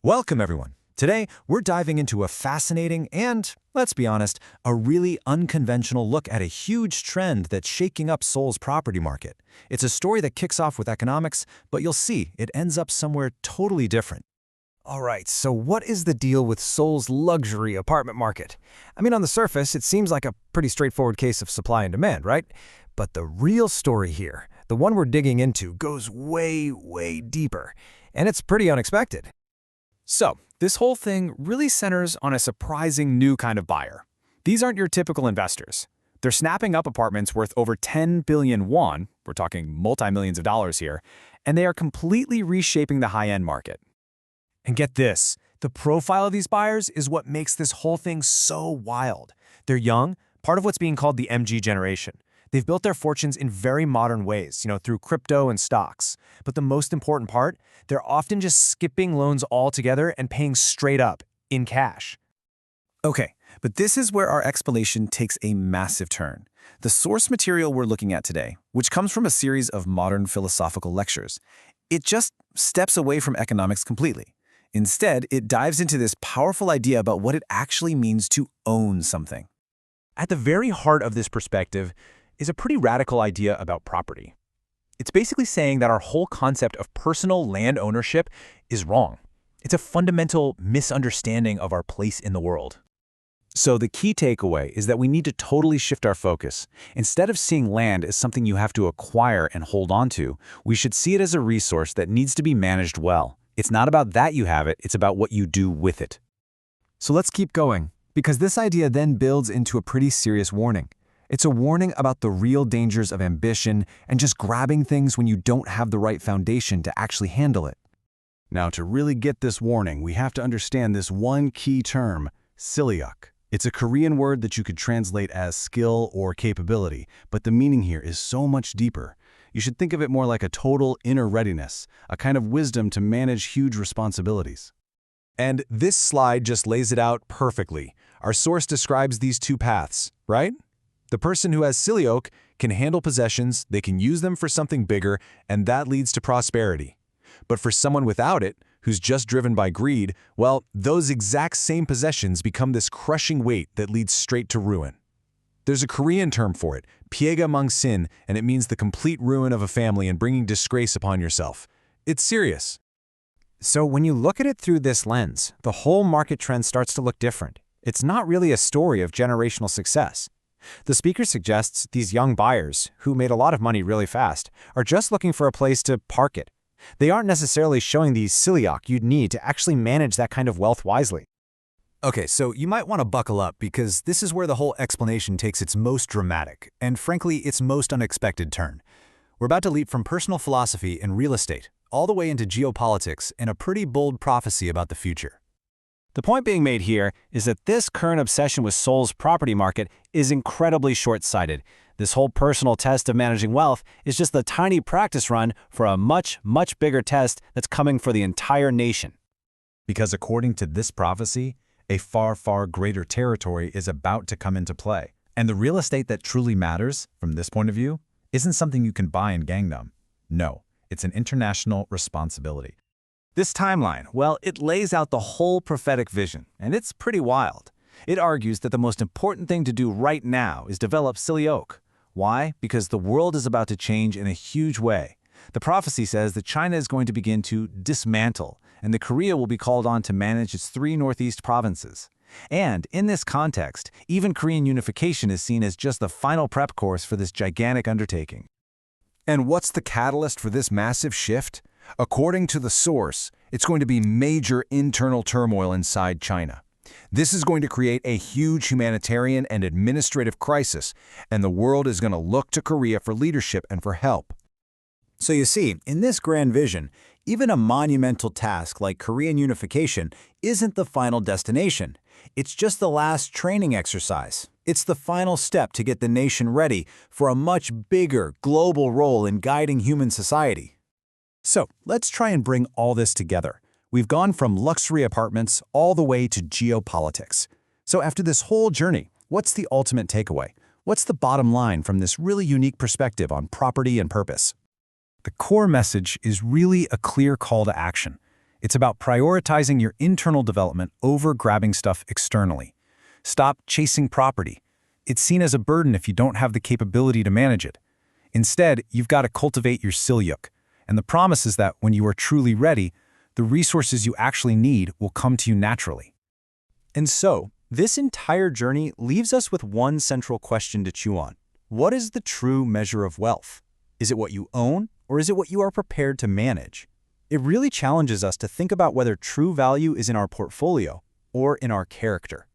Welcome, everyone. Today, we're diving into a fascinating and, let's be honest, a really unconventional look at a huge trend that's shaking up Seoul's property market. It's a story that kicks off with economics, but you'll see it ends up somewhere totally different. All right, so what is the deal with Seoul's luxury apartment market? I mean, on the surface, it seems like a pretty straightforward case of supply and demand, right? But the real story here, the one we're digging into, goes way, way deeper. And it's pretty unexpected. So, this whole thing really centers on a surprising new kind of buyer. These aren't your typical investors. They're snapping up apartments worth over 10 billion won, we're talking multi-millions of dollars here, and they are completely reshaping the high-end market. And get this, the profile of these buyers is what makes this whole thing so wild. They're young, part of what's being called the MG generation. They've built their fortunes in very modern ways, through crypto and stocks. But the most important part, they're often just skipping loans altogether and paying straight up, in cash. Okay, but this is where our explanation takes a massive turn. The source material we're looking at today, which comes from a series of modern philosophical lectures, it just steps away from economics completely. Instead, it dives into this powerful idea about what it actually means to own something. At the very heart of this perspective is a pretty radical idea about property. It's basically saying that our whole concept of personal land ownership is wrong. It's a fundamental misunderstanding of our place in the world. So the key takeaway is that we need to totally shift our focus. Instead of seeing land as something you have to acquire and hold on to, we should see it as a resource that needs to be managed well. It's not about that you have it, it's about what you do with it. So let's keep going, because this idea then builds into a pretty serious warning. It's a warning about the real dangers of ambition and just grabbing things when you don't have the right foundation to actually handle it. Now, to really get this warning, we have to understand this one key term, silyeok. It's a Korean word that you could translate as skill or capability, but the meaning here is so much deeper. You should think of it more like a total inner readiness, a kind of wisdom to manage huge responsibilities. And this slide just lays it out perfectly. Our source describes these two paths, right? The person who has silyeok can handle possessions, they can use them for something bigger, and that leads to prosperity. But for someone without it, who's just driven by greed, well, those exact same possessions become this crushing weight that leads straight to ruin. There's a Korean term for it, piega mangsin, and it means the complete ruin of a family and bringing disgrace upon yourself. It's serious. So when you look at it through this lens, the whole market trend starts to look different. It's not really a story of generational success. The speaker suggests these young buyers, who made a lot of money really fast, are just looking for a place to park it. They aren't necessarily showing the silyeok you'd need to actually manage that kind of wealth wisely. Okay, so you might want to buckle up because this is where the whole explanation takes its most dramatic and, frankly, its most unexpected turn. We're about to leap from personal philosophy and real estate all the way into geopolitics and a pretty bold prophecy about the future. The point being made here is that this current obsession with Seoul's property market is incredibly short-sighted. This whole personal test of managing wealth is just the tiny practice run for a much, much bigger test that's coming for the entire nation. Because according to this prophecy, a far, far greater territory is about to come into play. And the real estate that truly matters, from this point of view, isn't something you can buy in Gangnam. No, it's an international responsibility. This timeline, well, it lays out the whole prophetic vision, and it's pretty wild. It argues that the most important thing to do right now is develop silyeok. Why? Because the world is about to change in a huge way. The prophecy says that China is going to begin to dismantle, and that Korea will be called on to manage its 3 northeast provinces. And in this context, even Korean unification is seen as just the final prep course for this gigantic undertaking. And what's the catalyst for this massive shift? According to the source, it's going to be major internal turmoil inside China. This is going to create a huge humanitarian and administrative crisis, and the world is going to look to Korea for leadership and for help. So you see, in this grand vision, even a monumental task like Korean unification isn't the final destination. It's just the last training exercise. It's the final step to get the nation ready for a much bigger global role in guiding human society. So let's try and bring all this together. We've gone from luxury apartments all the way to geopolitics. So after this whole journey, what's the ultimate takeaway? What's the bottom line from this really unique perspective on property and purpose? The core message is really a clear call to action. It's about prioritizing your internal development over grabbing stuff externally. Stop chasing property. It's seen as a burden if you don't have the capability to manage it. Instead, you've got to cultivate your silyuk, and the promise is that when you are truly ready, the resources you actually need will come to you naturally. And so, this entire journey leaves us with one central question to chew on. What is the true measure of wealth? Is it what you own, or is it what you are prepared to manage? It really challenges us to think about whether true value is in our portfolio or in our character.